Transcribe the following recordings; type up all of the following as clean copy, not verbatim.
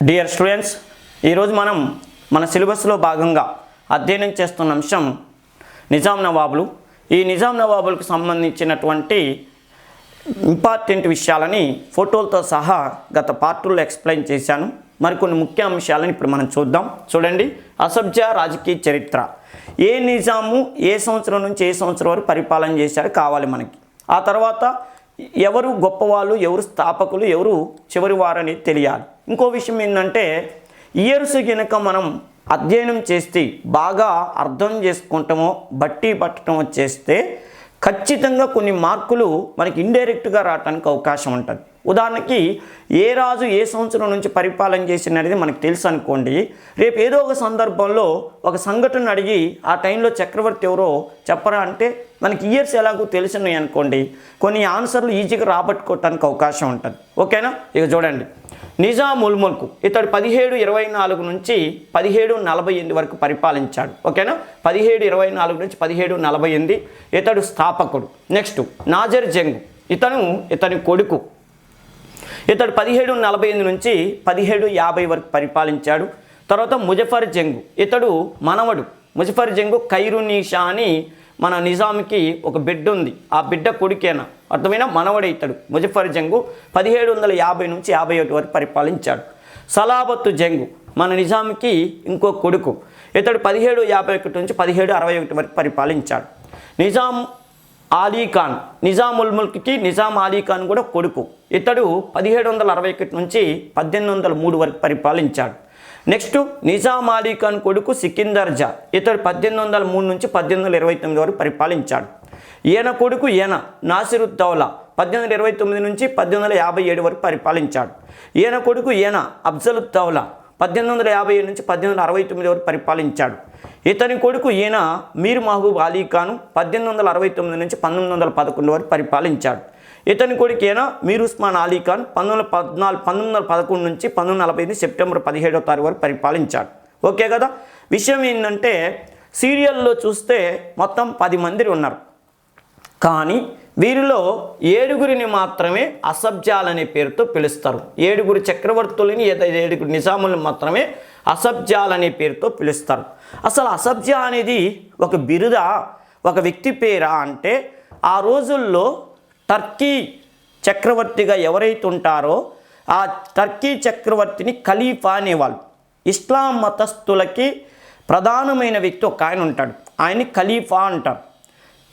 Dear students, ఈరోజు మనం మన సిలబస్లో భాగంగా అధ్యయనం చేస్తున్న అంశం నిజాం నవాబులు. ఈ నిజాం నవాబులకు సంబంధించినటువంటి ఇంపార్టెంట్ విషయాలని ఫోటోలతో సహా గత పార్టుల్లో ఎక్స్ప్లెయిన్ చేశాను. మరికొన్ని ముఖ్య అంశాలను ఇప్పుడు మనం చూద్దాం. చూడండి, అసబ్జా రాజకీయ చరిత్ర. ఏ నిజాము ఏ సంవత్సరం నుంచి ఏ సంవత్సరం వరకు పరిపాలన చేశారో కావాలి మనకి. ఆ తర్వాత ఎవరు గొప్పవాళ్ళు, ఎవరు స్థాపకులు, ఎవరు చివరి వారు అనేది తెలియాలి. ఇంకో విషయం ఏంటంటే, ఇయర్స్ కనుక మనం అధ్యయనం చేస్తే బాగా అర్థం చేసుకుంటామో బట్టి పట్టడం చేస్తే ఖచ్చితంగా కొన్ని మార్కులు మనకి ఇండైరెక్ట్గా రావడానికి అవకాశం ఉంటుంది. ఉదాహరణకి ఏ రాజు ఏ సంవత్సరం నుంచి పరిపాలన చేసినది మనకు తెలుసు అనుకోండి, రేపు ఏదో ఒక సందర్భంలో ఒక సంఘటన అడిగి ఆ టైంలో చక్రవర్తి ఎవరో చెప్పరా అంటే మనకి ఇయర్స్ ఎలాగో తెలిసినాయి అనుకోండి, కొన్ని ఆన్సర్లు ఈజీగా రాబట్టుకోవటానికి అవకాశం ఉంటుంది. ఓకేనా? ఇక చూడండి, నిజాం ఉల్ ముల్క్ ఇతడు 1724 నుంచి 1748 వరకు పరిపాలించాడు. ఓకేనా? 1724 నుంచి 1748 ఇతడు స్థాపకుడు. నెక్స్ట్ నాజర్ జంగ్, ఇతని కొడుకు. ఇతడు 1748 నుంచి 1750 వరకు పరిపాలించాడు. తర్వాత ముజఫర్ జంగ్, ఇతడు మనవడు. ముజఫర్ జంగ్ ఖైరునీషా అని మన నిజాంకి ఒక బిడ్డ ఉంది, ఆ బిడ్డ కొడుకేనా, అర్థమైనా మనవడే ఇతడు. ముజఫర్ జంగు 1750 నుంచి 51 వరకు పరిపాలించాడు. సలాబత్తు జంగు మన నిజాంకి ఇంకో కొడుకు. ఇతడు 1751 నుంచి 1761 వరకు పరిపాలించాడు. నిజాం అలీ ఖాన్, నిజాం ఉల్ ముల్క్కి నిజాం అలీ ఖాన్ కూడా కొడుకు. ఇతడు 1761 నుంచి 1803 వరకు పరిపాలించాడు. నెక్స్ట్ నిజాం అలీ ఖాన్ కొడుకు సికిందర్ జా, ఇతడు 1803 నుంచి 1829 వరకు పరిపాలించాడు. ఈయన కొడుకు నాసిరుద్దౌలా 1829 నుంచి 1857 వరకు పరిపాలించాడు. ఈయన కొడుకు అఫ్జలుద్దౌలా 1857 నుంచి 1869 వరకు పరిపాలించాడు. ఇతని కొడుకు మీర్ మహబూబ్ అలీ ఖాన్ 1869 నుంచి 1911 వరకు పరిపాలించాడు. ఇతని కొడుకు మీర్ ఉస్మాన్ అలీ ఖాన్ 1911 నుంచి 1945 సెప్టెంబర్ 17వ తారీఖు వరకు పరిపాలించాడు. ఓకే కదా? విషయం ఏంటంటే, సీరియల్లో చూస్తే మొత్తం 10 మంది ఉన్నారు, కానీ వీరిలో 7గురిని మాత్రమే అసబ్జాల్ అనే పేరుతో పిలుస్తారు. 7గురు చక్రవర్తులని 7గురు నిజాములను మాత్రమే అసబ్జాల్ అనే పేరుతో పిలుస్తారు. అసలు అసబ్జా అనేది ఒక బిరుదా, ఒక వ్యక్తి పేరా అంటే, ఆ రోజుల్లో టర్కీ చక్రవర్తిగా ఎవరైతే ఉంటారో ఆ టర్కీ చక్రవర్తిని ఖలీఫా అనేవాళ్ళు. ఇస్లాం మతస్థులకి ప్రధానమైన వ్యక్తి ఒక ఆయన ఉంటాడు, ఆయన్ని ఖలీఫా అంటారు.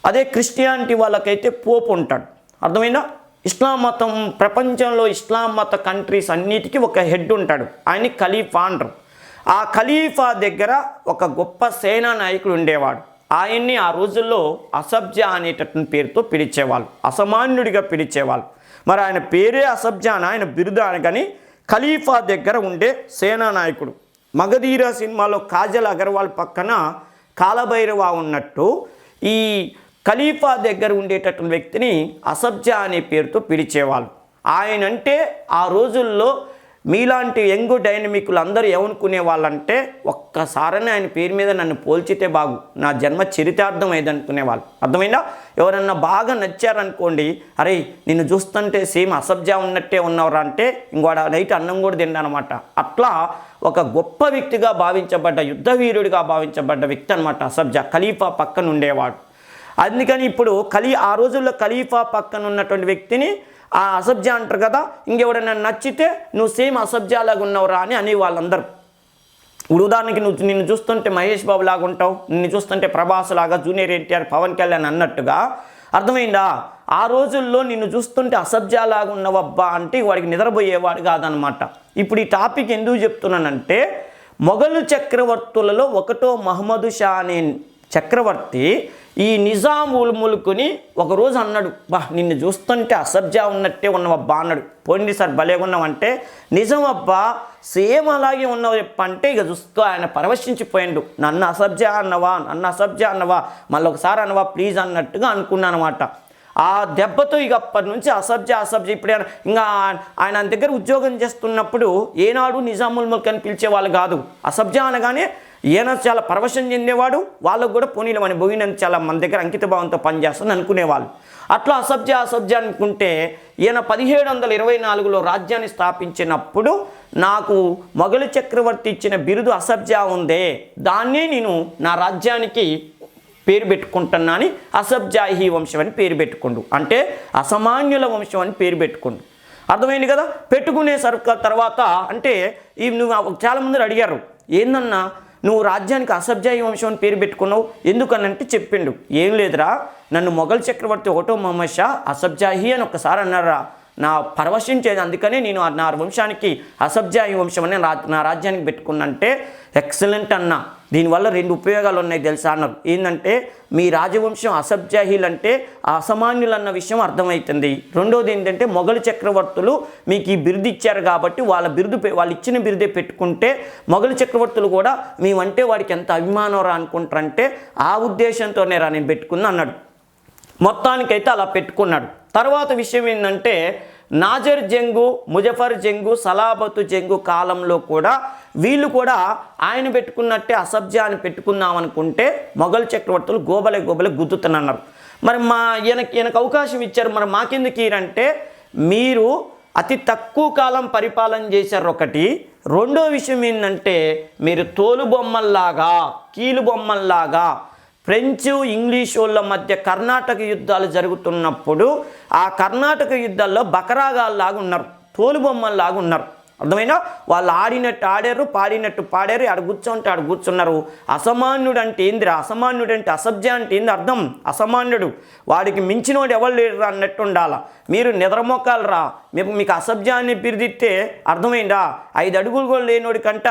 అదే క్రిస్టియానిటీ వాళ్ళకైతే పోప్ ఉంటాడు. అర్థమైందా? ఇస్లాం మతం, ప్రపంచంలో ఇస్లాం మత కంట్రీస్ అన్నిటికీ ఒక హెడ్ ఉంటాడు, ఆయన్ని ఖలీఫా అంటారు. ఆ ఖలీఫా దగ్గర ఒక గొప్ప సేనా నాయకుడు ఉండేవాడు. ఆయన్ని ఆ రోజుల్లో అసబ్జా అనేటటువంటి పేరుతో పిలిచేవాళ్ళు, అసామాన్యుడిగా పిలిచేవాళ్ళు. మరి ఆయన పేరే అసబ్జానా, ఆయన బిరుదా కానీ ఖలీఫా దగ్గర ఉండే సేనా నాయకుడు. మగధీరా సినిమాలో కాజల్ అగర్వాల్ పక్కన కాలభైరవ ఉన్నట్టు ఈ ఖలీఫా దగ్గర ఉండేటటువంటి వ్యక్తిని అసబ్జా అనే పేరుతో పిలిచేవాళ్ళు. ఆయనంటే ఆ రోజుల్లో మీలాంటి యంగ్ డైనమిక్లు అందరూ ఏమనుకునే వాళ్ళంటే, ఒక్కసారనే ఆయన పేరు మీద నన్ను పోల్చితే బాగు, నా జన్మ చరితార్థం అయింది అనుకునేవాళ్ళు. అర్థమైందా? ఎవరన్నా బాగా నచ్చారనుకోండి, అరే నిన్ను చూస్తుంటే సేమ్ అసబ్జా ఉన్నట్టే ఉన్నవరా అంటే ఇంకోడ నైట్ అన్నం కూడా తిన్నానమాట. అట్లా ఒక గొప్ప వ్యక్తిగా భావించబడ్డ, యుద్ధ వీరుడిగా భావించబడ్డ వ్యక్తి అనమాట అసబ్జా. ఖలీఫా పక్కన ఉండేవాడు. అందుకని ఇప్పుడు ఆ రోజుల్లో ఖలీఫా పక్కన ఉన్నటువంటి వ్యక్తిని ఆ అసబ్జా అంటారు కదా. ఇంకెవడన్నా నచ్చితే నువ్వు సేమ్ అసబ్జాలాగా ఉన్నవరా అని అని వాళ్ళందరూ. ఉదాహరణకి నిన్ను చూస్తుంటే మహేష్ బాబు లాగా ఉంటావు, నిన్ను చూస్తుంటే ప్రభాస్ లాగా, జూనియర్ ఎన్టీఆర్, పవన్ కళ్యాణ్ అన్నట్టుగా. అర్థమైందా? ఆ రోజుల్లో నిన్ను చూస్తుంటే అసబ్జాలాగా ఉన్నవబ్బా అంటే వాడికి నిద్రపోయేవాడు కాదనమాట. ఇప్పుడు ఈ టాపిక్ ఎందుకు చెప్తున్నానంటే, మొఘలు చక్రవర్తులలో ఒకటో మహమ్మద్ షా అనే చక్రవర్తి ఈ నిజాం ఉల్ ముల్క్ని ఒకరోజు అన్నాడు, బా నిన్ను చూస్తుంటే అసబ్జా ఉన్నట్టే ఉన్నవబ్బా అన్నాడు. పోయింది సార్ భలేగా ఉన్నావంటే, నిజం అబ్బా సేమ్ అలాగే ఉన్నావు చెప్పంటే ఇక చూస్తూ ఆయన పరవశించిపోయాడు. నన్ను అసబ్జా అన్నవా మళ్ళీ ఒకసారి అన్నవా ప్లీజ్ అన్నట్టుగా అనుకున్నాను అనమాట. ఆ దెబ్బతో ఇక అప్పటి నుంచి అసబ్జా ఇప్పుడు ఇంకా ఆయన దగ్గర ఉద్యోగం చేస్తున్నప్పుడు ఏనాడు నిజాం ఉల్ ముల్క్ అని పిలిచేవాళ్ళు కాదు. అసబ్జా అనగానే ఈయన చాలా పరవశం చెందేవాడు, వాళ్ళకు కూడా పోనీలు మన భోగినంత చాలా మన దగ్గర అంకిత భావంతో పనిచేస్తాను అనుకునేవాళ్ళు. అట్లా అసబ్జా అనుకుంటే ఈయన 1724లో రాజ్యాన్ని స్థాపించినప్పుడు నాకు మొఘలు చక్రవర్తి ఇచ్చిన బిరుదు అసబ్జా ఉందే, దాన్నే నేను నా రాజ్యానికి పేరు పెట్టుకుంటున్నా అని అసబ్జాహీ వంశం అని పేరు పెట్టుకుండు. అంటే అసామాన్యుల వంశం అని పేరు పెట్టుకుండు. అర్థమైంది కదా. పెట్టుకునే తర్వాత అంటే ఈ నువ్వు చాలామంది అడిగారు, ఏందన్నా నువ్వు రాజ్యానికి అసబ్జాహీ వంశం అని పేరు పెట్టుకున్నావు ఎందుకనంటే చెప్పిండు, ఏం లేదురా, నన్ను మొఘల్ చక్రవర్తి ఒకటో మహమ్మద్ షా అసబ్జాహీ అని ఒక్కసారి అన్నారా, నా పరవశించేది, అందుకనే నేను నా వంశానికి అసబ్జాహీ వంశం అని నా రాజ్యానికి పెట్టుకున్నంటే ఎక్సలెంట్ అన్న. దీనివల్ల 2 ఉపయోగాలు ఉన్నాయి తెలుసా అన్నారు. ఏంటంటే మీ రాజవంశం అసబ్జాహీలు అంటే అసామాన్యులు అన్న విషయం అర్థమవుతుంది. రెండోది ఏంటంటే మొఘలు చక్రవర్తులు మీకు ఈ బిరుదు ఇచ్చారు కాబట్టి వాళ్ళు ఇచ్చిన బిరుదే పెట్టుకుంటే మొఘలు చక్రవర్తులు కూడా మేమంటే వాడికి ఎంత అభిమానం రా అనుకుంటారంటే ఆ ఉద్దేశంతోనే రా నేను పెట్టుకున్నా అన్నాడు. మొత్తానికైతే అలా పెట్టుకున్నాడు. తర్వాత విషయం ఏంటంటే నాజర్ జంగు, ముజఫర్ జంగు, సలాబతు జంగు కాలంలో కూడా వీళ్ళు కూడా ఆయన పెట్టుకున్నట్టే అసబ్జా అని పెట్టుకుందాం అనుకుంటే మొఘల్ చక్రవర్తులు గోబలే గుద్దుతున్నారు. మరి ఈయనకు అవకాశం ఇచ్చారు, మరి మాకెందుకు ఈరంటే మీరు అతి తక్కువ కాలం పరిపాలన చేశారు ఒకటి. రెండో విషయం ఏంటంటే మీరు తోలుబొమ్మల్లాగా కీలుబొమ్మల్లాగా ఫ్రెంచు ఇంగ్లీష్ వాళ్ళ మధ్య కర్ణాటక యుద్ధాలు జరుగుతున్నప్పుడు ఆ కర్ణాటక యుద్ధాల్లో బకరాగాల్లాగా ఉన్నారు, తోలుబొమ్మల్లాగా ఉన్నారు. అర్థమైనా వాళ్ళు ఆడినట్టు ఆడారు, పాడినట్టు పాడారు, ఆడ కూర్చోంటే ఆడ కూర్చున్నారు. అసామాన్యుడు అంటే ఏందిరా, అసామాన్యుడు అంటే అసబ్జా అంటే ఏంది అర్థం, అసామాన్యుడు వాడికి మించినోడు ఎవరు లేరు అన్నట్టు ఉండాలా. మీరు నిద్రమొక్కాలు రా, మీకు అసబ్జా అని బిరుదిస్తే అర్థమైందా, 5 అడుగులు కూడా లేనోడి కంట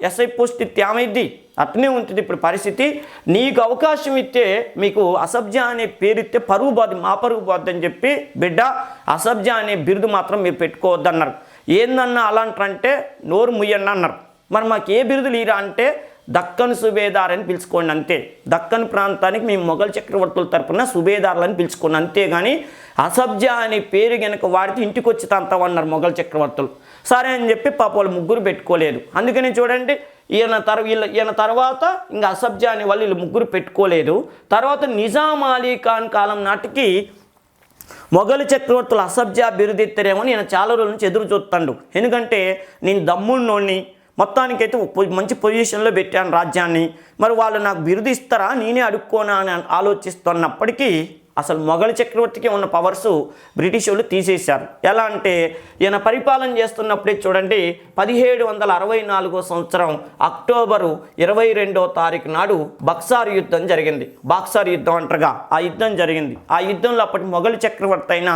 ఎస్ఐ పోస్ట్ ఇస్తే ఏమైద్ది, అట్నే ఉంటుంది ఇప్పుడు పరిస్థితి. నీకు అవకాశం ఇస్తే మీకు అసబ్జా అనే పేరు ఇస్తే పరుగు పోద్ది, మా పరుగు పోద్ది అని చెప్పి బిడ్డ అసబ్జా అనే బిరుదు మాత్రం మీరు పెట్టుకోవద్దన్నారు. ఏందన్నా అలాంటంటే నోరు ముయ్యండి అన్నారు. మరి మాకు ఏ బిరుదులు ఇరా అంటే దక్కన్ సుబేదార్ అని పిలుచుకోండి అంతే. దక్కన్ ప్రాంతానికి మేము మొఘల్ చక్రవర్తుల తరపున సుబేదార్లని పిలుచుకోండి అంతేగాని అసబ్జా అనే పేరు కనుక వాడితే ఇంటికి వచ్చి తంతామన్నారు మొఘల్ చక్రవర్తులు. సరే అని చెప్పి పాప వాళ్ళు ముగ్గురు పెట్టుకోలేదు. అందుకని చూడండి ఈయన తర్వాత ఇంకా అసబ్జా అనే వాళ్ళు వీళ్ళు ముగ్గురు పెట్టుకోలేదు. తర్వాత నిజాం అలీ ఖాన్ కాలం నాటికి మొఘలు చక్రవర్తులు అసబ్జా బిరుదెత్తారేమో ఈయన చాలా రోజుల నుంచి ఎదురు చూస్తాడు. ఎందుకంటే నేను దమ్మున్నోడిని, మొత్తానికైతే మంచి పొజిషన్లో పెట్టాను రాజ్యాన్ని, మరి వాళ్ళు నాకు బిరుదు ఇస్తారా నేనే అడుక్కోనా అని ఆలోచిస్తున్నప్పటికీ అసలు మొఘలు చక్రవర్తికి ఉన్న పవర్స్ బ్రిటిష్ వాళ్ళు తీసేశారు. ఎలా అంటే ఈయన పరిపాలన చేస్తున్నప్పుడే చూడండి 1764 సంవత్సరం అక్టోబరు 22వ తారీఖు నాడు బక్సార్ యుద్ధం జరిగింది. బాక్సార్ యుద్ధం అంటారుగా, ఆ యుద్ధం జరిగింది. ఆ యుద్ధంలో అప్పటి మొఘలు చక్రవర్తి అయిన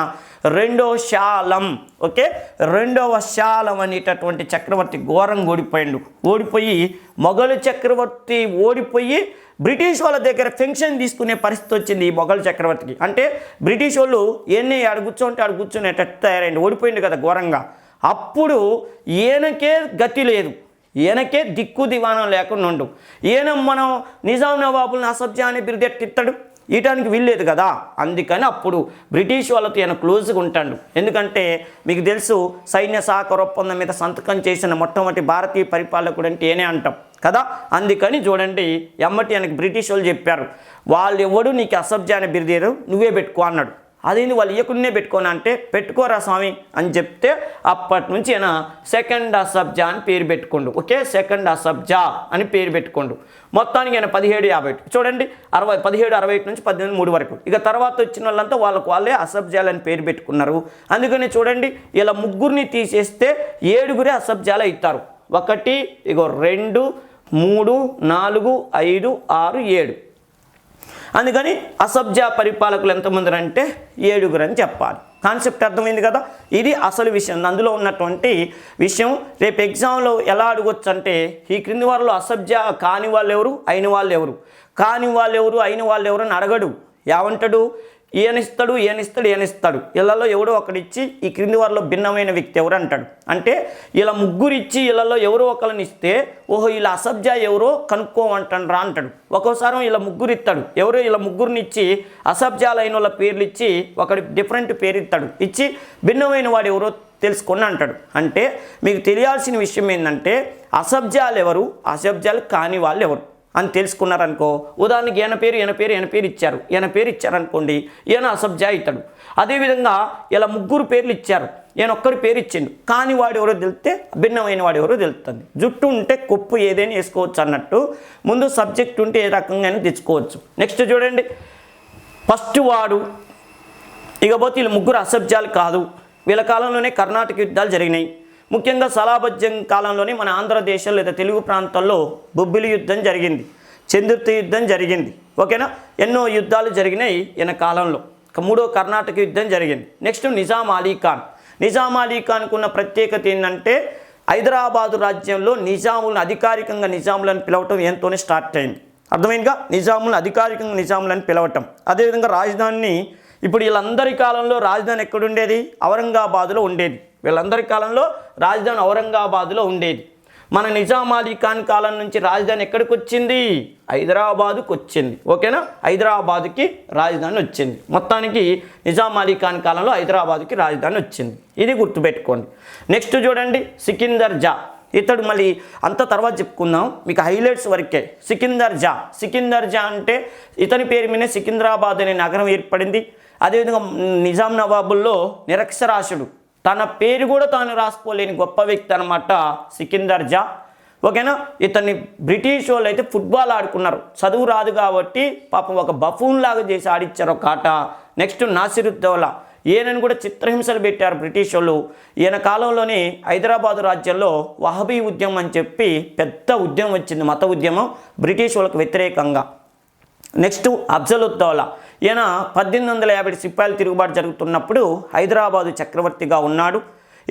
రెండవ షాలం అనేటటువంటి చక్రవర్తి ఘోరంగా ఓడిపోయి మొఘలు చక్రవర్తి ఓడిపోయి బ్రిటిష్ వాళ్ళ దగ్గర పెన్షన్ తీసుకునే పరిస్థితి వచ్చింది ఈ మొఘల్ చక్రవర్తికి. అంటే బ్రిటిష్ వాళ్ళు ఏనే ఆడ కూర్చునేటట్టు తయారైంది, ఓడిపోయింది కదా ఘోరంగా. అప్పుడు ఈయనకే గతి లేదు, ఈయనకే దిక్కు దివాణం లేకుండా ఉండు. ఈయన మనం నిజాం నవాబుల్ని అసబ్జా అనే బిరుదెట్టిస్తాడు, ఇయటానికి వీల్లేదు కదా. అందుకని అప్పుడు బ్రిటిష్ వాళ్ళతో ఈయన క్లోజ్గా ఉంటాడు. ఎందుకంటే మీకు తెలుసు సైన్య సహకార ఒప్పందం మీద సంతకం చేసిన మొట్టమొదటి భారతీయ పరిపాలకుడు అంటే ఈయనే అంటాం కదా. అందుకని చూడండి ఎమ్మటి ఆయనకి బ్రిటిష్ వాళ్ళు చెప్పారు, వాళ్ళు ఎవడు నీకు అసబ్జా అనే బిరుదేరు నువ్వే పెట్టుకో అన్నాడు. అదేంది వాళ్ళు ఇయ్యకుండానే పెట్టుకోనా అంటే పెట్టుకోరా స్వామి అని చెప్తే అప్పటి నుంచి ఆయన సెకండ్ అసబ్జా అని పేరు పెట్టుకోండు. సెకండ్ అసబ్జా అని పేరు పెట్టుకోండు. మొత్తానికి ఆయన 1750 చూడండి 1761 నుంచి 1803 వరకు. ఇక తర్వాత వచ్చిన వాళ్ళంతా వాళ్ళే అసబ్జాలని పేరు పెట్టుకున్నారు. అందుకని చూడండి ఇలా ముగ్గురిని తీసేస్తే 7గురే అసబ్జాలు అవుతారు. 1 2 3 4 5 6 7. అందుకని అసబ్జా పరిపాలకులు ఎంతమంది అంటే 7గురు అని చెప్పాలి. కాన్సెప్ట్ అర్థమైంది కదా. ఇది అసలు విషయం, అందులో ఉన్నటువంటి విషయం. రేపు ఎగ్జామ్లో ఎలా అడగొచ్చు అంటే ఈ క్రింది వారిలో అసబ్జా కాని వాళ్ళు ఎవరు, అయిన వాళ్ళు ఎవరు, కాని వాళ్ళు ఎవరు, అయిన వాళ్ళు ఎవరు అని అడగడు. ఏమంటాడు, ఈయనిస్తాడు ఇళ్లలో ఎవడో ఒకడిచ్చి ఈ క్రింది వారిలో భిన్నమైన వ్యక్తి ఎవరు అంటాడు. అంటే ఇలా ముగ్గురు ఇచ్చి ఇళ్లలో ఎవరో ఒకరిని ఇస్తే ఓహో ఇలా అసబ్జా ఎవరో కనుక్కోమంటాడు రా అంటాడు. ఒక్కోసారి ఇలా ముగ్గురు ఇస్తాడు, ఎవరో ఇలా ముగ్గురిని ఇచ్చి అసబ్జాలైన వాళ్ళ పేర్లు ఇచ్చి ఒకటి డిఫరెంట్ పేరు ఇస్తాడు, ఇచ్చి భిన్నమైన వాడు ఎవరో తెలుసుకొని అంటాడు. అంటే మీకు తెలియాల్సిన విషయం ఏంటంటే అసభ్యాలు ఎవరు, అసభ్యాలు కాని వాళ్ళు ఎవరు అని తెలుసుకున్నారనుకో. ఉదాహరణకి ఈయన పేరు ఇచ్చారు, ఈయన పేరు ఇచ్చారనుకోండి, ఈయన అసభ్య అవుతాడు. అదేవిధంగా ఇలా ముగ్గురు పేర్లు ఇచ్చారు, ఈయన ఒక్కడి పేరు ఇచ్చిండు, కానీ వాడు ఎవరో తెలిస్తే భిన్నమైన వాడు ఎవరో తెలుస్తుంది. జుట్టు ఉంటే కొప్పు ఏదైనా వేసుకోవచ్చు అన్నట్టు ముందు సబ్జెక్ట్ ఉంటే ఏ రకంగానే తెచ్చుకోవచ్చు. నెక్స్ట్ చూడండి, ఫస్ట్ వాడు. ఇకపోతే వీళ్ళు ముగ్గురు అసభ్యాలు కాదు. వీళ్ళ కాలంలోనే కర్ణాటక యుద్ధాలు జరిగినాయి. ముఖ్యంగా సలాబజ్జం కాలంలోనే మన ఆంధ్రదేశం లేదా తెలుగు ప్రాంతాల్లో బొబ్బిలి యుద్ధం జరిగింది, చందుర్తి యుద్ధం జరిగింది. ఓకేనా, ఎన్నో యుద్ధాలు జరిగినాయి ఈయన కాలంలో. మూడో కర్ణాటక యుద్ధం జరిగింది. నెక్స్ట్ నిజాం అలీ ఖాన్. నిజాం అలీ ఖాన్కు ఉన్న ప్రత్యేకత ఏంటంటే హైదరాబాదు రాజ్యంలో నిజాములను అధికారికంగా నిజాములను పిలవటం ఎంతోనే స్టార్ట్ అయింది. అర్థమైందిగా, నిజాములను అధికారికంగా నిజాములను పిలవటం. అదేవిధంగా రాజధానిని ఇప్పుడు వీళ్ళందరి కాలంలో రాజధాని ఎక్కడుండేది? ఔరంగాబాదులో ఉండేది. వీళ్ళందరి కాలంలో రాజధాని ఔరంగాబాదులో ఉండేది. మన నిజాం అలీ ఖాన్ కాలం నుంచి రాజధాని ఎక్కడికి వచ్చింది? హైదరాబాదుకు వచ్చింది. ఓకేనా, హైదరాబాదుకి రాజధాని వచ్చింది. మొత్తానికి నిజాం అలీ ఖాన్ కాలంలో హైదరాబాదుకి రాజధాని వచ్చింది. ఇది గుర్తుపెట్టుకోండి. నెక్స్ట్ చూడండి, సికిందర్ జా. ఇతడు మళ్ళీ అంత తర్వాత చెప్పుకుందాం, మీకు హైలైట్స్ వరకే. సికిందర్ జా అంటే ఇతని పేరు మీద సికింద్రాబాద్ అనే నగరం ఏర్పడింది. అదేవిధంగా నిజాం నవాబుల్లో నిరక్షరాస్యుడు, తన పేరు కూడా తాను రాసుకోలేని గొప్ప వ్యక్తి అనమాట సికిందర్ జా. ఓకేనా, ఇతన్ని బ్రిటిష్ వాళ్ళు అయితే ఫుట్బాల్ ఆడుకున్నారు, చదువు రాదు కాబట్టి పాపం ఒక బఫూన్ లాగా చేసి ఆడిచ్చారు ఒక ఆట. నెక్స్ట్ నాసిరుద్దౌలా, ఈయనను కూడా చిత్రహింసలు పెట్టారు బ్రిటిష్ వాళ్ళు. ఈయన కాలంలోనే హైదరాబాదు రాజ్యంలో వహబీ ఉద్యమం అని చెప్పి పెద్ద ఉద్యమం వచ్చింది, మత ఉద్యమం బ్రిటిష్ వాళ్ళకు వ్యతిరేకంగా. నెక్స్ట్ అఫ్జలుద్దౌలా, ఈయన 1850 సిపాయిల తిరుగుబాటు జరుగుతున్నప్పుడు హైదరాబాదు చక్రవర్తిగా ఉన్నాడు.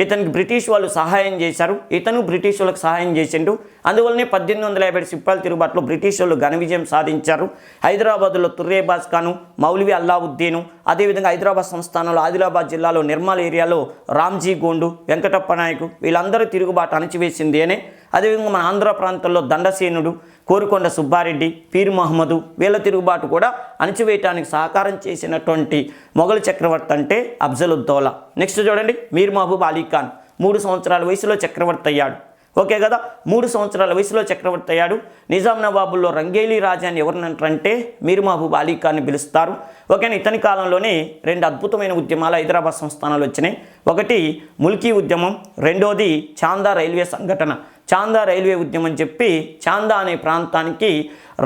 ఇతనికి బ్రిటిష్ వాళ్ళు సహాయం చేశారు, ఇతను బ్రిటిష్ వాళ్ళకి సహాయం చేసిండు. అందువల్లనే 1850 సిపాయిల తిరుగుబాటులో బ్రిటిష్ వాళ్ళు ఘన విజయం సాధించారు. హైదరాబాదులో తుర్రేబాజ్ ఖాను, మౌలవి అల్లావుద్దీను, అదేవిధంగా హైదరాబాద్ సంస్థానంలో ఆదిలాబాద్ జిల్లాలో నిర్మల్ ఏరియాలో రామ్జీ గోండు, వెంకటప్ప నాయకు, వీళ్ళందరూ తిరుగుబాటు అణచివేసింది అనే. అదేవిధంగా మన ఆంధ్ర ప్రాంతంలో దండసేనుడు, కోరుకొండ సుబ్బారెడ్డి, పీర్ మహమ్మదు, వీళ్ళ తిరుగుబాటు కూడా అణచివేయటానికి సహకారం చేసినటువంటి మొఘల్ చక్రవర్తి అంటే అఫ్జలుద్దౌలా. నెక్స్ట్ చూడండి, మీర్ మహబూబ్ అలీ ఖాన్ 3 సంవత్సరాల వయసులో చక్రవర్తి అయ్యాడు. ఓకే కదా, 3 సంవత్సరాల వయసులో చక్రవర్తి అయ్యాడు. నిజాం నవాబుల్లో రంగేలీ రాజాని ఎవరినంటారంటే మీర్ మహబూబ్ అలీ ఖాన్ని పిలుస్తారు. ఓకేనా, ఇతని కాలంలోనే 2 అద్భుతమైన ఉద్యమాలు హైదరాబాద్ సంస్థానాలు వచ్చినాయి. ఒకటి ముల్కీ ఉద్యమం, రెండోది చాందా రైల్వే సంఘటన. చాందా రైల్వే ఉద్యమం చెప్పి చాందా అనే ప్రాంతానికి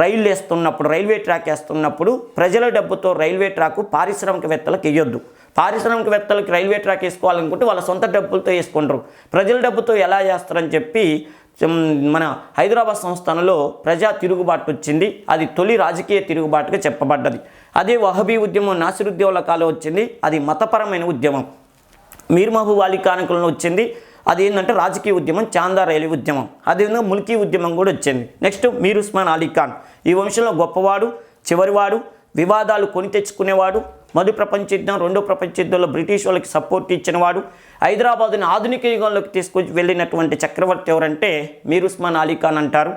రైల్వే ట్రాక్ వేస్తున్నప్పుడు ప్రజల డబ్బుతో రైల్వే ట్రాక్ పారిశ్రామికవేత్తలకు వేయొద్దు. పారిశ్రామికవేత్తలకు రైల్వే ట్రాక్ వేసుకోవాలనుకుంటే వాళ్ళ సొంత డబ్బులతో వేసుకుంటారు, ప్రజల డబ్బుతో ఎలా చేస్తారని చెప్పి మన హైదరాబాద్ సంస్థానంలో ప్రజా తిరుగుబాటు వచ్చింది. అది తొలి రాజకీయ తిరుగుబాటుగా చెప్పబడ్డది. అదే వహబీ ఉద్యమం నాసిరుద్దౌలా కాలం వచ్చింది, అది మతపరమైన ఉద్యమం. మీర్ మహబూబ్ అలీ ఖాన్ కాలంలో వచ్చింది, అది ఏంటంటే రాజకీయ ఉద్యమం, చాందా రైల్వే ఉద్యమం. అదేవిధంగా ముల్కీ ఉద్యమం కూడా వచ్చింది. నెక్స్ట్ మీర్ ఉస్మాన్ అలీ ఖాన్, ఈ వంశంలో గొప్పవాడు, చివరివాడు, వివాదాలు కొని తెచ్చుకునేవాడు, మొదటి ప్రపంచ యుద్ధం, రెండో ప్రపంచ యుద్ధంలో బ్రిటిష్ వాళ్ళకి సపోర్ట్ ఇచ్చినవాడు, హైదరాబాదుని ఆధునిక యుగంలోకి తీసుకొచ్చి వెళ్ళినటువంటి చక్రవర్తి ఎవరంటే మీర్ ఉస్మాన్ అలీ ఖాన్ అంటారు.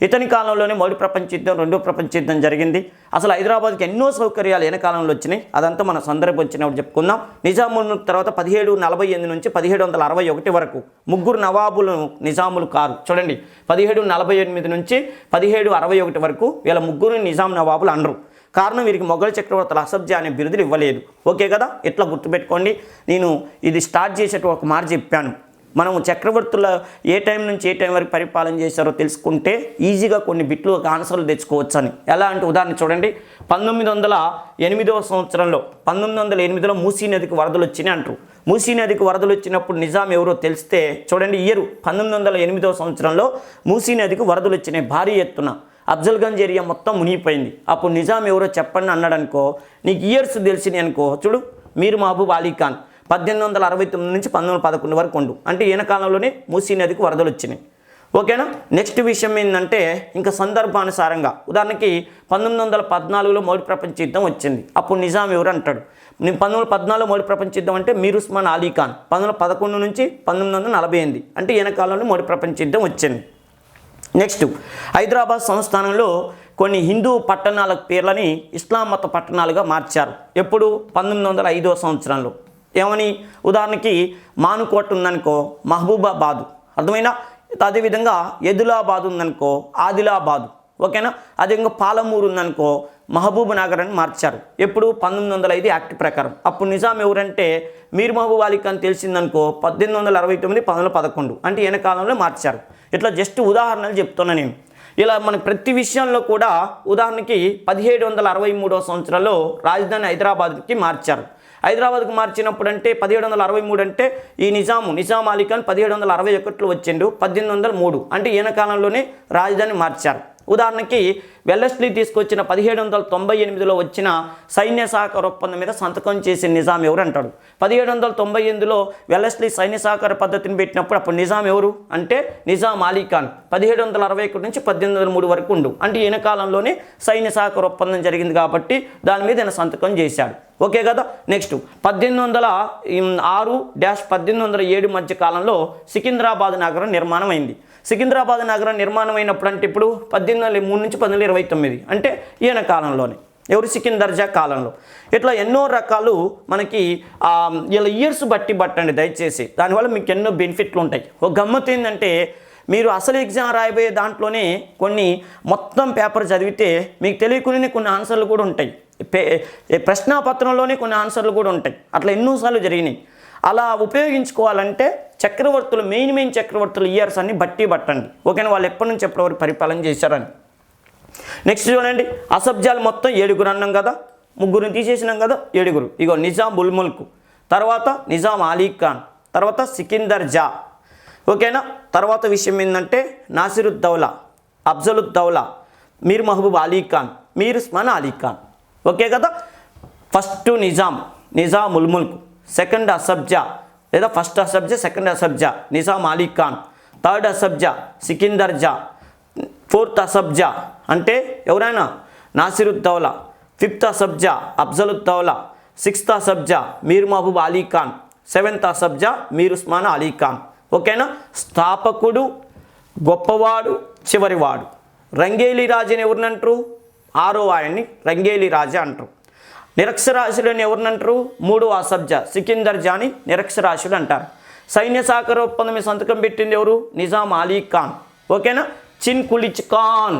ఇతని కాలంలోనే మొదటి ప్రపంచ యుద్ధం, రెండో ప్రపంచ యుద్ధం జరిగింది. అసలు హైదరాబాద్కి ఎన్నో సౌకర్యాలు ఏ కాలంలో వచ్చినాయి, అదంతా మన సందర్భం వచ్చినప్పుడు చెప్పుకుందాం. నిజాముల తర్వాత 1748 నుంచి 1761 వరకు 3 నవాబులు నిజాములు కారు. చూడండి, 1748 నుంచి 1761 వరకు వీళ్ళ 3 నిజాం నవాబులు అనరు. కారణం వీరికి మొఘల్ చక్రవర్తుల అసభ్య అనే బిరుదులు ఇవ్వలేదు. ఓకే కదా, ఇట్లా గుర్తుపెట్టుకోండి. నేను ఇది స్టార్ట్ చేసేటప్పుడు ఒక మాట చెప్పాను, మనం చక్రవర్తుల ఏ టైం నుంచి ఏ టైం వరకు పరిపాలన చేశారో తెలుసుకుంటే ఈజీగా కొన్ని బిట్లు ఆన్సర్లు తెచ్చుకోవచ్చు అని. ఎలా అంటే ఉదాహరణ చూడండి, 1908వ సంవత్సరంలో 1908లో మూసీ నదికి వరదలు వచ్చినాయి అంటారు. మూసీ నదికి వరదలు వచ్చినప్పుడు నిజాం ఎవరో తెలిస్తే చూడండి, ఇయర్ 1908వ సంవత్సరంలో మూసీ నదికి వరదలు వచ్చినాయి భారీ ఎత్తున. అఫ్జల్గంజ్ ఏరియా మొత్తం మునిగిపోయింది. అప్పుడు నిజాం ఎవరో చెప్పండి అన్నాడు అనుకో, నీకు ఇయర్స్ తెలిసినాయి అనుకో. చూడు, మీర్ మహబూబ్ అలీ ఖాన్ 1869 నుంచి 1911 వరకు ఉండు, అంటే ఈయన కాలంలోనే మూసీ నదికి వరదలు వచ్చినాయి. ఓకేనా, నెక్స్ట్ విషయం ఏంటంటే ఇంకా సందర్భానుసారంగా ఉదాహరణకి 1914లో మొదటి ప్రపంచ యుద్ధం వచ్చింది. అప్పుడు నిజాం ఎవరు అంటాడు, నేను 1914లో మొదటి ప్రపంచ యుద్ధం అంటే మీర్ ఉస్మాన్ అలీ ఖాన్ 1911 నుంచి 1948, అంటే ఈయన కాలంలో మొదటి ప్రపంచ యుద్ధం వచ్చింది. నెక్స్ట్ హైదరాబాద్ సంస్థానంలో కొన్ని హిందూ పట్టణాల పేర్లని ఇస్లాం మత పట్టణాలుగా మార్చారు. ఎప్పుడు? 1905వ సంవత్సరంలో. ఏమని, ఉదాహరణకి మానుకోట ఉందనుకో మహబూబాబాదు, అర్థమైనా? అదేవిధంగా ఎదిలాబాద్ ఉందనుకో ఆదిలాబాదు, ఓకేనా? అదేవిధంగా పాలమూరు ఉందనుకో మహబూబ్ నగర్ అని మార్చారు. ఎప్పుడు 1905 యాక్ట్ ప్రకారం. అప్పుడు నిజాం ఎవరంటే మీర్ మహబూబ్ అలీ ఖాన్ తెలిసిందనుకో 1869 1911 అంటే ఈయన కాలంలో మార్చారు. ఇట్లా జస్ట్ ఉదాహరణలు చెప్తున్నా నేను. ఇలా మన ప్రతి విషయంలో కూడా ఉదాహరణకి 1763వ సంవత్సరంలో రాజధాని హైదరాబాద్కి మార్చారు. హైదరాబాద్కు మార్చినప్పుడు అంటే 1763 అంటే ఈ నిజాం అలీ ఖాన్ 1761లో వచ్చిండు, 1803 అంటే ఈయన కాలంలోనే రాజధాని మార్చారు. ఉదాహరణకి వెల్లస్లీ తీసుకొచ్చిన 1798లో వచ్చిన సైన్య సహకార ఒప్పందం మీద సంతకం చేసిన నిజాం ఎవరు అంటాడు. 1798లో వెల్లస్లీ సైన్య సహకార పద్ధతిని పెట్టినప్పుడు అప్పుడు నిజాం ఎవరు అంటే నిజాం అలీ ఖాన్. 1761 నుంచి 1803 వరకు ఉండు అంటే ఈయన కాలంలోనే సైన్య సహకార ఒప్పందం జరిగింది కాబట్టి దాని మీద ఈయన సంతకం చేశాడు. ఓకే కదా. నెక్స్ట్ 1806-1807 మధ్య కాలంలో సికింద్రాబాద్ నగరం నిర్మాణం అయింది. సికింద్రాబాద్ నగరం నిర్మాణం అయినప్పుడు అంటే ఇప్పుడు 1803 నుంచి 1829 అంటే ఈయన కాలంలోనే, ఎవరు సికిందర్ జా కాలంలో. ఇట్లా ఎన్నో రకాలు మనకి ఇలా ఇయర్స్ బట్టండి దయచేసి, దానివల్ల మీకు ఎన్నో బెనిఫిట్లు ఉంటాయి. ఒక గమ్మత్తు ఏంటంటే మీరు అసలు ఎగ్జామ్ రాయబోయే దాంట్లోనే కొన్ని మొత్తం పేపర్ చదివితే మీకు తెలియకునే కొన్ని ఆన్సర్లు కూడా ఉంటాయి. ప్రశ్నాపత్రంలోనే కొన్ని ఆన్సర్లు కూడా ఉంటాయి. అట్లా ఎన్నోసార్లు జరిగినాయి. అలా ఉపయోగించుకోవాలంటే చక్రవర్తులు మెయిన్ చక్రవర్తులు ఇయర్స్ అన్ని బట్టండి, ఓకేనా? వాళ్ళు ఎప్పటి నుంచి ఎప్పటివరకు పరిపాలన చేశారని. నెక్స్ట్ చూడండి, అసబ్జాలు మొత్తం 7 అన్నాం కదా, 3 తీసేసినాం కదా, 7. ఇగో నిజాం ఉల్ ముల్క్, తర్వాత నిజాం అలీ ఖాన్, తర్వాత సికిందర్ జా, ఓకేనా? తర్వాత విషయం ఏంటంటే నాసిరుద్దౌలా, అఫ్జలుద్దౌలా, మీర్ మహబూబ్ అలీ ఖాన్, మీర్ ఉస్మాన్ అలీ ఖాన్, ఓకే కదా. ఫస్ట్ నిజాం ఉల్ ముల్క్, సెకండ్ అసబ్జా లేదా first Asaf Jah second Asaf Jah Nizam Ali Khan, third Asaf Jah Sikandar జా, ఫోర్త్ అసబ్జా అంటే ఎవరైనా నాసిరుద్దౌలా, fifth Asaf Jah Afzaluddaula, sixth Asaf Jah Mir Mahbub Ali Khan, seventh Asaf Jah Mir Osman Ali Khan, ఓకేనా? స్థాపకుడు, గొప్పవాడు, చివరివాడు. రంగేలి రాజుని ఎవరినంటారు? 6వ ఆయన్ని రంగేలి రాజా అంటారు. నిరక్షరాస్యులని ఎవరినంటారు? 3వ అసబ్జా సికిందర్ జాని నిరక్షరాస్యుడు అంటారు. సైన్య సహకార ఒప్పందం మీద సంతకం పెట్టింది ఎవరు? నిజాం అలీ ఖాన్, ఓకేనా? చిన్ కులిచ్ ఖాన్,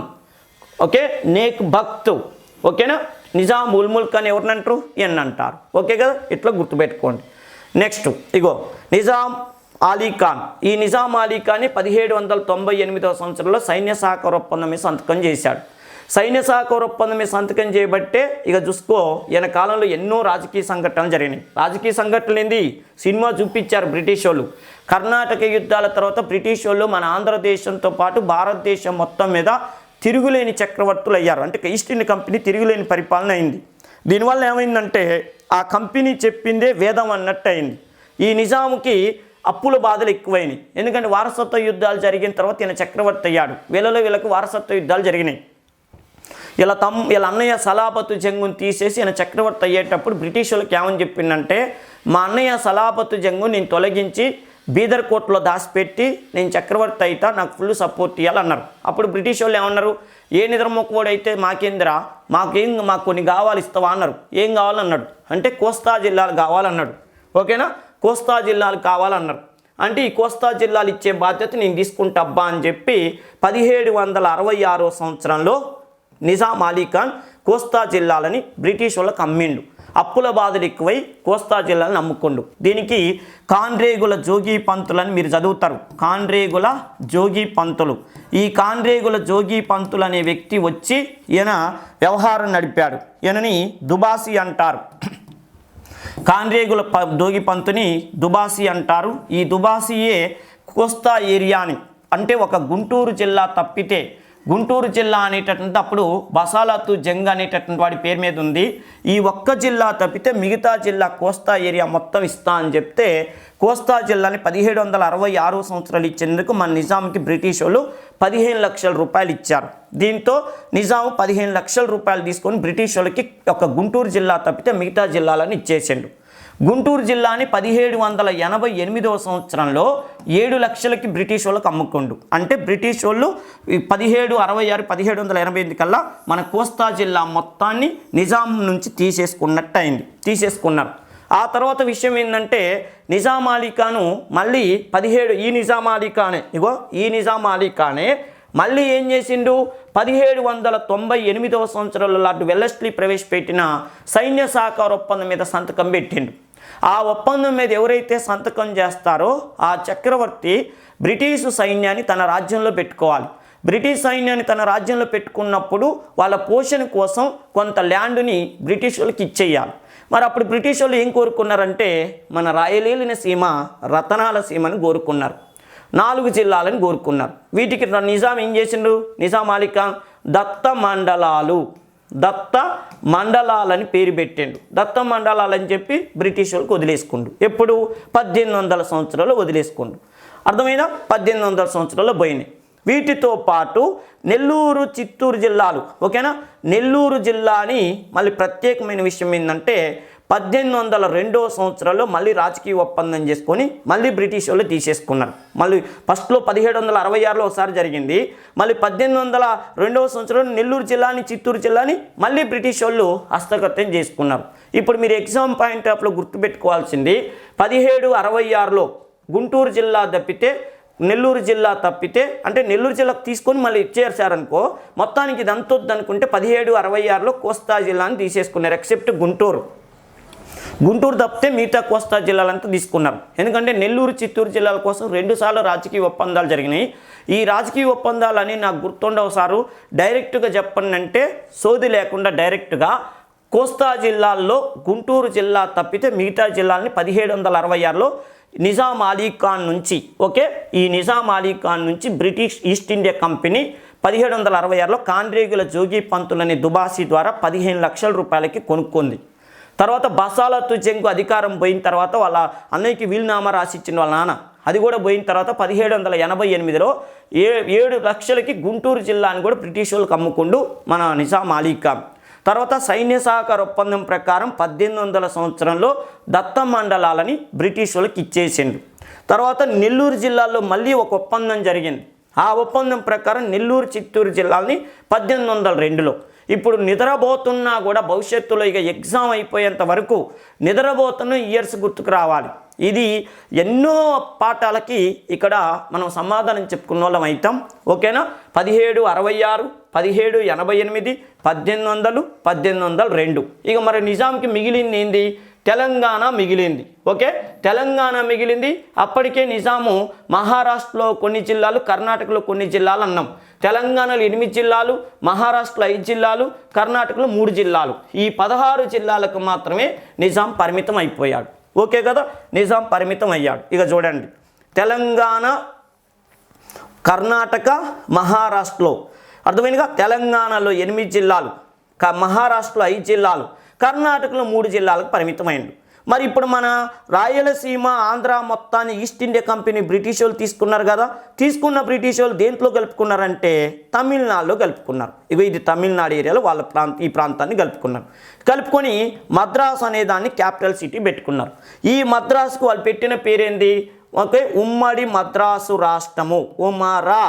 ఓకే, నేక్ భక్త్, ఓకేనా? నిజాం ఉల్ ముల్క్ అని ఎవరినంటారు? ఈయన అంటారు, ఓకే కదా. ఇట్లా గుర్తుపెట్టుకోండి. నెక్స్ట్ ఇగో నిజాం అలీ ఖాన్. ఈ నిజాం అలీ ఖాన్ 1798వ సంవత్సరంలో సైన్య సహకార ఒప్పందం మీద సంతకం చేశాడు. సైన్య సహకార ఒప్పందం మీద సంతకం చేయబట్టే ఇక చూసుకో ఈయన కాలంలో ఎన్నో రాజకీయ సంఘటనలు జరిగినాయి. రాజకీయ సంఘటనలు ఏంది? సినిమా చూపించారు బ్రిటిష్ వాళ్ళు. కర్ణాటక యుద్ధాల తర్వాత బ్రిటిష్ వాళ్ళు మన ఆంధ్రదేశంతో పాటు భారతదేశం మొత్తం మీద తిరుగులేని చక్రవర్తులు అయ్యారు. అంటే ఈస్ట్ ఇండియా కంపెనీ తిరుగులేని పరిపాలన అయింది. దీనివల్ల ఏమైందంటే ఆ కంపెనీ చెప్పిందే వేదం అన్నట్టు అయింది. ఈ నిజాముకి అప్పుల బాధలు ఎక్కువైనాయి. ఎందుకంటే వారసత్వ యుద్ధాలు జరిగిన తర్వాత ఈయన చక్రవర్తి అయ్యాడు. వీళ్ళకు వారసత్వ యుద్ధాలు జరిగినాయి. ఇలా అన్నయ్య సలాపతు జంగుని తీసేసి ఈయన చక్రవర్తి అయ్యేటప్పుడు బ్రిటిష్ వాళ్ళకి ఏమని చెప్పిందంటే మా అన్నయ్య సలాపతు జంగు నేను తొలగించి బీదర్ కోట్లో దాచిపెట్టి నేను చక్రవర్తి అయితా, నాకు ఫుల్ సపోర్ట్ ఇవ్వాలన్నారు. అప్పుడు బ్రిటిష్ వాళ్ళు ఏమన్నారు? ఏ నిద్రమొక్కువాడైతే మాకేందిరా, మాకు కొన్ని కావాలి ఇస్తావా అన్నారు. ఏం కావాలన్నాడు అంటే కోస్తా జిల్లాలు కావాలన్నాడు, ఓకేనా? కోస్తా జిల్లాలు కావాలన్నారు. అంటే ఈ కోస్తా జిల్లాలు ఇచ్చే బాధ్యత నేను తీసుకుంటా అబ్బా అని చెప్పి 1766వ సంవత్సరంలో నిజాం అలీ ఖాన్ కోస్తా జిల్లాలని బ్రిటిష్ వాళ్ళకి అమ్మిండు. అప్పుల బాధలు ఎక్కువై కోస్తా జిల్లాలను అమ్ముకుండు. దీనికి కాన్రేగుల జోగి పంతులని మీరు చదువుతారు. కాన్రేగుల జోగి పంతులు. ఈ కాన్రేగుల జోగి పంతులు అనే వ్యక్తి వచ్చి ఈయన వ్యవహారం నడిపాడు. ఈయనని దుబాసి అంటారు. కాన్రేగుల జోగి పంతుని దుబాసి అంటారు. ఈ దుబాసియే కోస్తా ఏరియాని అంటే ఒక గుంటూరు జిల్లా తప్పితే గుంటూరు జిల్లా అనేటటువంటి అప్పుడు బసాలతు జంగ్ అనేటటువంటి వాడి పేరు మీద ఉంది. ఈ ఒక్క జిల్లా తప్పితే మిగతా జిల్లా కోస్తా ఏరియా మొత్తం ఇస్తా అని చెప్తే కోస్తా జిల్లాని 1766వ సంవత్సరాలు ఇచ్చేందుకు మన నిజాంకి బ్రిటిష్ వాళ్ళు 15 లక్షల రూపాయలు ఇచ్చారు. దీంతో నిజాం 15 లక్షల రూపాయలు తీసుకొని బ్రిటిష్ వాళ్ళకి ఒక గుంటూరు జిల్లా తప్పితే మిగతా జిల్లాలని ఇచ్చేసిండు. గుంటూరు జిల్లాని 1788వ సంవత్సరంలో 7 లక్షలకి బ్రిటిష్ వాళ్ళకి అమ్ముకుండు. అంటే బ్రిటిష్ వాళ్ళు 1766 1788 కల్లా మన కోస్తా జిల్లా మొత్తాన్ని నిజాం నుంచి తీసేసుకున్నారు. ఆ తర్వాత విషయం ఏంటంటే నిజాం అలీ ఖాను మళ్ళీ 17 ఈ నిజాం అలీ ఖానే మళ్ళీ ఏం చేసిండు 1798వ సంవత్సరంలో లార్డ్ వెల్లెస్లీ ప్రవేశపెట్టిన సైన్య సహకార ఒప్పందం మీద సంతకం పెట్టిండు. ఆ ఒప్పందం మీద ఎవరైతే సంతకం చేస్తారో ఆ చక్రవర్తి బ్రిటిష్ సైన్యాన్ని తన రాజ్యంలో పెట్టుకోవాలి. బ్రిటిష్ సైన్యాన్ని తన రాజ్యంలో పెట్టుకున్నప్పుడు వాళ్ళ పోషణ కోసం కొంత ల్యాండ్ని బ్రిటిష్ వాళ్ళకి ఇచ్చేయాలి. మరి అప్పుడు బ్రిటిష్ వాళ్ళు ఏం కోరుకున్నారంటే మన రాయలేలిన సీమ రతనాల సీమని కోరుకున్నారు. 4 జిల్లాలను కోరుకున్నారు. వీటికి నిజాం ఏం చేసిండు, నిజాం అలీ ఖాన్ దత్త మండలాలని పేరు పెట్టిండు. దత్త మండలాలని చెప్పి బ్రిటిష్ వాళ్ళకి వదిలేసుకుండు. ఎప్పుడు 1800 సంవత్సరాలు వదిలేసుకుండు. అర్థమైనా 1800 సంవత్సరాలు పోయినాయి. వీటితో పాటు నెల్లూరు చిత్తూరు జిల్లాలు, ఓకేనా, నెల్లూరు జిల్లాని మళ్ళీ ప్రత్యేకమైన విషయం ఏంటంటే 1802వ సంవత్సరంలో మళ్ళీ రాజకీయ ఒప్పందం చేసుకొని మళ్ళీ బ్రిటిష్ వాళ్ళు తీసేసుకున్నారు. మళ్ళీ ఫస్ట్లో 1766లో ఒకసారి జరిగింది. మళ్ళీ 1802వ సంవత్సరంలో నెల్లూరు జిల్లాని చిత్తూరు జిల్లాని మళ్ళీ బ్రిటిష్ వాళ్ళు హస్తగతం చేసుకున్నారు. ఇప్పుడు మీరు ఎగ్జామ్ పాయింట్ ఆఫ్లో గుర్తుపెట్టుకోవాల్సింది 1766లో గుంటూరు జిల్లా తప్పితే నెల్లూరు జిల్లా తప్పితే, అంటే నెల్లూరు జిల్లాకు తీసుకొని మళ్ళీ ఇచ్చేసారనుకో, మొత్తానికి ఇది అంతొద్దు అనుకుంటే 1766లో కోస్తా జిల్లాని తీసేసుకున్నారు. ఎక్సెప్ట్ గుంటూరు తప్పితే మిగతా కోస్తా జిల్లాలంతా తీసుకున్నారు. ఎందుకంటే నెల్లూరు చిత్తూరు జిల్లాల కోసం 2 సార్లు రాజకీయ ఒప్పందాలు జరిగినాయి. ఈ రాజకీయ ఒప్పందాలని నాకు గుర్తుండవు సారు, డైరెక్ట్గా చెప్పండి అంటే సోది లేకుండా డైరెక్ట్గా కోస్తా జిల్లాల్లో గుంటూరు జిల్లా తప్పితే మిగతా జిల్లాలని 1766లో నిజాం అలీ ఖాన్ నుంచి, ఓకే, ఈ నిజాం అలీ ఖాన్ నుంచి బ్రిటిష్ ఈస్ట్ ఇండియా కంపెనీ 1766లో కాండ్రేగుల జోగి పంతులని దుబాసీ ద్వారా 15 లక్షల రూపాయలకి కొనుక్కుంది. తర్వాత బసాలతు జంగు అధికారం పోయిన తర్వాత వాళ్ళ అన్నయ్యకి వీలునామా రాసిచ్చిన వాళ్ళ నాన్న, అది కూడా పోయిన తర్వాత 1788లో 7 లక్షలకి గుంటూరు జిల్లాని కూడా బ్రిటిష్ వాళ్ళకి అమ్ముకుండు మన నిజాం అలీ ఖాన్. తర్వాత సైన్య సహకార ఒప్పందం ప్రకారం 1800 సంవత్సరంలో దత్త మండలాలని బ్రిటిష్ వాళ్ళకి ఇచ్చేసిండు. తర్వాత నెల్లూరు జిల్లాలో మళ్ళీ ఒక ఒప్పందం జరిగింది. ఆ ఒప్పందం ప్రకారం నెల్లూరు చిత్తూరు జిల్లాలని 1802లో. ఇప్పుడు నిద్రపోతున్నా కూడా భవిష్యత్తులో ఇక ఎగ్జామ్ అయిపోయేంత వరకు నిద్రపోతున్న ఇయర్స్ గుర్తుకు రావాలి. ఇది ఎన్నో పాఠాలకి ఇక్కడ మనం సమాధానం చెప్పుకున్న వాళ్ళం అవుతాం, ఓకేనా. 1766, 1788, 1800, 1802. ఇక మరి నిజాంకి మిగిలింది ఏంది, తెలంగాణ మిగిలింది, ఓకే, తెలంగాణ మిగిలింది. అప్పటికే నిజాము మహారాష్ట్రలో కొన్ని జిల్లాలు, కర్ణాటకలో కొన్ని జిల్లాలు అన్నాం. తెలంగాణలో 8 జిల్లాలు, మహారాష్ట్రలో 5 జిల్లాలు, కర్ణాటకలో 3 జిల్లాలు. ఈ 16 జిల్లాలకు మాత్రమే నిజాం పరిమితం అయిపోయాడు, ఓకే కదా, నిజాం పరిమితం అయ్యాడు. ఇక చూడండి, తెలంగాణ, కర్ణాటక, మహారాష్ట్రలో అర్థమైనగా తెలంగాణలో 8 జిల్లాలు, మహారాష్ట్రలో 5 జిల్లాలు, కర్ణాటకలో 3 జిల్లాలకు పరిమితమైండు. మరి ఇప్పుడు మన రాయలసీమ, ఆంధ్ర మొత్తాన్ని ఈస్ట్ ఇండియా కంపెనీ బ్రిటిష్ వాళ్ళు తీసుకున్నారు కదా. తీసుకున్న బ్రిటిష్ వాళ్ళు దేంట్లో కలుపుకున్నారంటే తమిళనాడులో కలుపుకున్నారు. ఇది తమిళనాడు ఏరియాలో వాళ్ళ ఈ ప్రాంతాన్ని కలుపుకున్నారు. కలుపుకొని మద్రాస్ అనే దాన్ని క్యాపిటల్ సిటీ పెట్టుకున్నారు. ఈ మద్రాసుకు వాళ్ళు పెట్టిన పేరేంది, ఓకే, ఉమ్మడి మద్రాసు రాష్ట్రము, ఉమరా,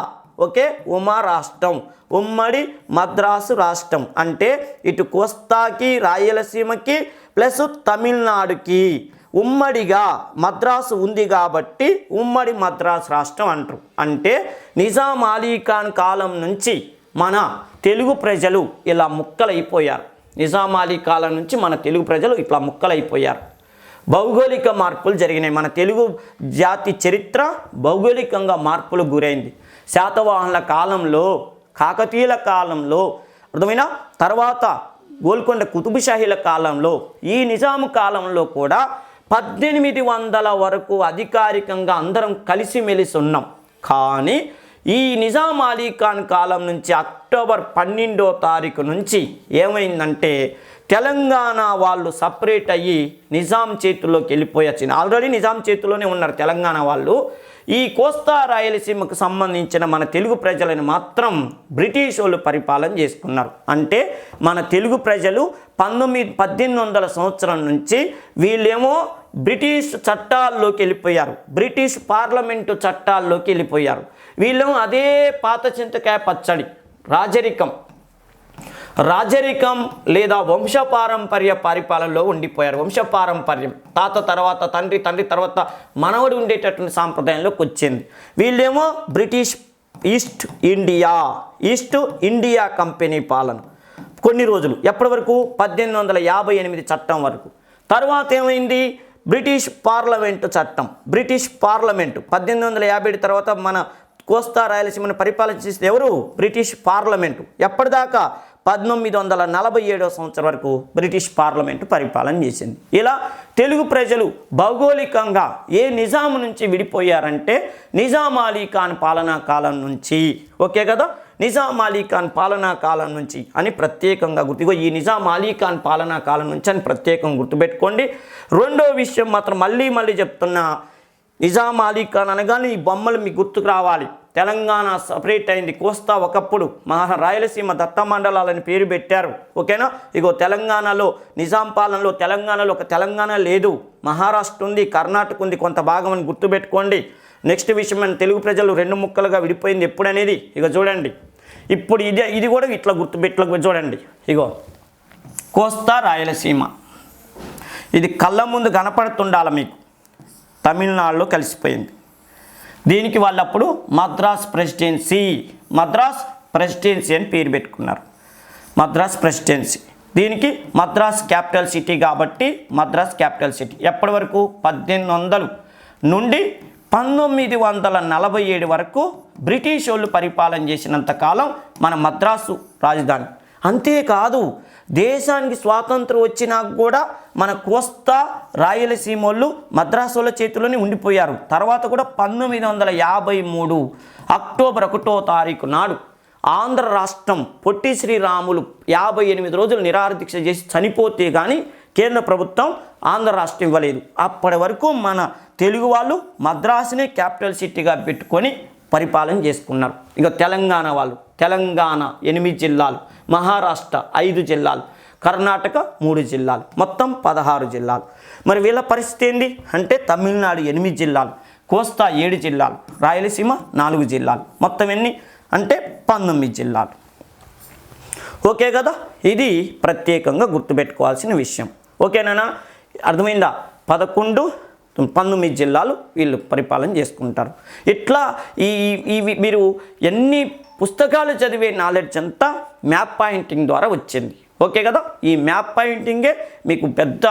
ఓకే, ఉమా రాష్ట్రం, ఉమ్మడి మద్రాసు రాష్ట్రం. అంటే ఇటు కోస్తాకి, రాయలసీమకి ప్లస్ తమిళనాడుకి ఉమ్మడిగా మద్రాసు ఉంది కాబట్టి ఉమ్మడి మద్రాసు రాష్ట్రం అంటారు. అంటే నిజాం అలీ ఖాన్ కాలం నుంచి మన తెలుగు ప్రజలు ఇలా ముక్కలైపోయారు. నిజాం అలీ కాలం నుంచి మన తెలుగు ప్రజలు ఇట్లా ముక్కలైపోయారు. భౌగోళిక మార్పులు జరిగినాయి. మన తెలుగు జాతి చరిత్ర భౌగోళికంగా మార్పులు గురైంది. శాతవాహనుల కాలంలో, కాకతీయుల కాలంలో, అర్థమైనా తర్వాత గోల్కొండ కుతుబుషాహీల కాలంలో, ఈ నిజాము కాలంలో కూడా 1800 వరకు అధికారికంగా అందరం కలిసిమెలిసి ఉన్నాం. కానీ ఈ నిజాం అలీ ఖాన్ కాలం నుంచి అక్టోబర్ 12వ తారీఖు నుంచి ఏమైందంటే తెలంగాణ వాళ్ళు సపరేట్ అయ్యి నిజాం చేతుల్లోకి వెళ్ళిపోయొచ్చింది. ఆల్రెడీ నిజాం చేతుల్లోనే ఉన్నారు తెలంగాణ వాళ్ళు. ఈ కోస్తా రాయలసీమకు సంబంధించిన మన తెలుగు ప్రజలను మాత్రం బ్రిటిష్ వాళ్ళు పరిపాలన చేసుకున్నారు. అంటే మన తెలుగు ప్రజలు 1800 సంవత్సరం నుంచి వీళ్ళేమో బ్రిటిష్ చట్టాల్లోకి వెళ్ళిపోయారు, బ్రిటిష్ పార్లమెంటు చట్టాల్లోకి వెళ్ళిపోయారు. వీళ్ళేమో అదే పాత చింతకాయ పచ్చడి రాజరికం, రాజరికం లేదా వంశపారంపర్య పరిపాలనలో ఉండిపోయారు. వంశపారంపర్యం తాత తర్వాత తండ్రి, తండ్రి తర్వాత మనవడు ఉండేటటువంటి సాంప్రదాయంలోకి వచ్చింది. వీళ్ళేమో బ్రిటిష్ ఈస్ట్ ఇండియా కంపెనీ పాలన కొన్ని రోజులు, ఎప్పటి వరకు 1858 చట్టం వరకు. తర్వాత ఏమైంది, బ్రిటిష్ పార్లమెంటు చట్టం. బ్రిటిష్ పార్లమెంటు 1857 తర్వాత మన కోస్తా రాయలసీమను పరిపాలన చేసేది ఎవరు, బ్రిటిష్ పార్లమెంటు. ఎప్పటిదాకా 1947 సంవత్సరం వరకు బ్రిటిష్ పార్లమెంటు పరిపాలన చేసింది. ఇలా తెలుగు ప్రజలు భౌగోళికంగా ఏ నిజాం నుంచి విడిపోయారంటే నిజాం అలీ ఖాన్ పాలనా కాలం నుంచి. ఓకే కదా, నిజాం అలీ ఖాన్ పాలనా కాలం నుంచి అని ప్రత్యేకంగా ఈ నిజాం అలీ ఖాన్ పాలనా కాలం నుంచి అని ప్రత్యేకంగా గుర్తుపెట్టుకోండి. రెండో విషయం మాత్రం మళ్ళీ చెప్తున్నా, నిజాం అలీ ఖాన్ అనగానే ఈ బొమ్మలు మీకు గుర్తుకు రావాలి. తెలంగాణ సపరేట్ అయింది. కోస్తా ఒకప్పుడు రాయలసీమ దత్త మండలాలని పేరు పెట్టారు. ఓకేనా, ఇగో తెలంగాణలో నిజాం పాలనలో తెలంగాణలో ఒక తెలంగాణ లేదు, మహారాష్ట్ర ఉంది, కర్ణాటక ఉంది, కొంత భాగం అని గుర్తుపెట్టుకోండి. నెక్స్ట్ విషయం, మన తెలుగు ప్రజలు 2 ముక్కలుగా విడిపోయింది ఎప్పుడనేది ఇక చూడండి. ఇప్పుడు ఇది కూడా ఇట్లా చూడండి. ఇగో కోస్తా రాయలసీమ, ఇది కళ్ళ ముందు కనపడుతుండాలి మీకు, తమిళనాడులో కలిసిపోయింది. దీనికి వాళ్ళప్పుడు మద్రాస్ ప్రెసిడెన్సీ అని పేరు పెట్టుకున్నారు. మద్రాస్ ప్రెసిడెన్సీ, దీనికి మద్రాస్ క్యాపిటల్ సిటీ కాబట్టి మద్రాస్ క్యాపిటల్ సిటీ. ఎప్పటి వరకు, 1800 నుండి 1947 వరకు బ్రిటిష్ వాళ్ళు పరిపాలన చేసినంత కాలం మన మద్రాసు రాజధాని. అంతేకాదు, దేశానికి స్వాతంత్రం వచ్చినా కూడా మన కోస్తా రాయలసీమ వాళ్ళు మద్రాసు వాళ్ళ చేతిలోనే ఉండిపోయారు. తర్వాత కూడా 1953 అక్టోబర్ 1వ తారీఖు నాడు ఆంధ్ర రాష్ట్రం పొట్టి శ్రీరాములు 58 రోజులు నిరాహారదీక్ష చేసి చనిపోతే కానీ కేంద్ర ప్రభుత్వం ఆంధ్ర రాష్ట్రం ఇవ్వలేదు. అప్పటి వరకు మన తెలుగు వాళ్ళు మద్రాసునే క్యాపిటల్ సిటీగా పెట్టుకొని పరిపాలన చేసుకున్నారు. ఇక తెలంగాణ వాళ్ళు, తెలంగాణ 8 జిల్లాలు, మహారాష్ట్ర 5 జిల్లాలు, కర్ణాటక 3 జిల్లాలు, మొత్తం 16 జిల్లాలు. మరి వీళ్ళ పరిస్థితి ఏంటి అంటే, తమిళనాడు 8 జిల్లాలు, కోస్తా 7 జిల్లాలు, రాయలసీమ 4 జిల్లాలు, మొత్తం ఎన్ని అంటే 19 జిల్లాలు. ఓకే కదా, ఇది ప్రత్యేకంగా గుర్తుపెట్టుకోవాల్సిన విషయం. ఓకేనా, అర్థమైందా? 19 జిల్లాలు వీళ్ళు పరిపాలన చేసుకుంటారు. ఇట్లా మీరు ఎన్ని పుస్తకాలు చదివే నాలెడ్జ్ అంతా మ్యాప్ పాయింటింగ్ ద్వారా వచ్చింది. ఓకే కదా, ఈ మ్యాప్ పాయింటింగే మీకు పెద్ద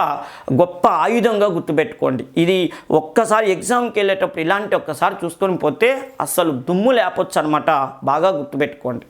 గొప్ప ఆయుధంగా గుర్తుపెట్టుకోండి. ఇది ఒక్కసారి ఎగ్జామ్కి వెళ్ళేటప్పుడు ఇలాంటి ఒక్కసారి చూసుకొని పోతే అసలు దుమ్ము లేపొచ్చు అనమాట. బాగా గుర్తుపెట్టుకోండి.